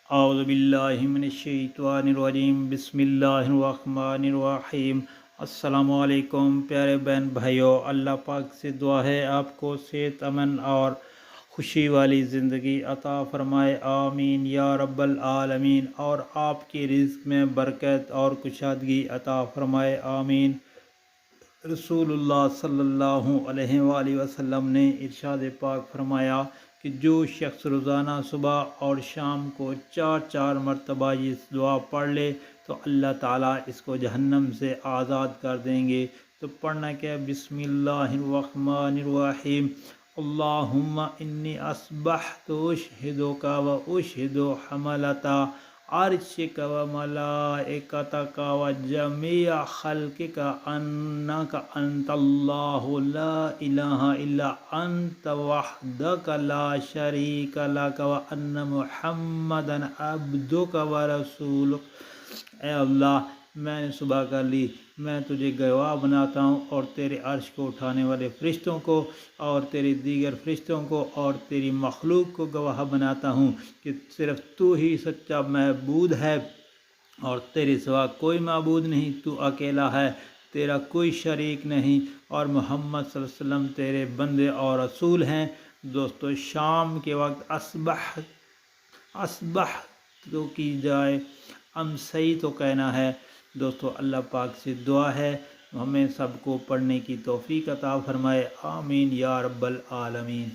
اعوذ باللہ من الشیطان الرجیم، بسم اللہ الرحمن الرحیم۔ السلام علیکم پیارے بہن بھائیوں، اللہ پاک سے دعا ہے آپ کو صحت، امن اور خوشی والی زندگی عطا فرمائے، آمین یا رب العالمین، اور آپ کی رزق میں برکت اور کشادگی عطا فرمائے، آمین۔ رسول اللہ صلی اللہ علیہ وآلہ وسلم نے ارشاد پاک فرمایا کہ جو شخص روزانہ صبح اور شام کو 4 مرتبہ یہ دعا پڑھ لے تو اللہ تعالیٰ اس کو جہنم سے آزاد کر دیں گے۔ تو پڑھنا کیا؟ بسم اللہ الرحمن الرحیم، اللہم انی اصبحت اشہدک و اشہد حملۃ عرشک و ملائکتک و جمیع خلقک انک انت اللہ لا الہ الا انت وحدک لا شریک لک و ان محمدا عبدک و رسولک۔ اے اللہ، میں نے صبح کر لی، میں تجھے گواہ بناتا ہوں اور تیرے عرش کو اٹھانے والے فرشتوں کو اور تیری دیگر فرشتوں کو اور تیری مخلوق کو گواہ بناتا ہوں کہ صرف تو ہی سچا معبود ہے اور تیرے سوا کوئی معبود نہیں، تو اکیلا ہے، تیرا کوئی شریک نہیں، اور محمد صلی اللہ علیہ وسلم تیرے بندے اور رسول ہیں۔ دوستو، شام کے وقت اصبح تو کی جائے، امسی تو کہنا ہے۔ دوستو، اللہ پاک سے دعا ہے ہمیں سب کو پڑھنے کی توفیق عطا فرمائے، آمین یا رب العالمین۔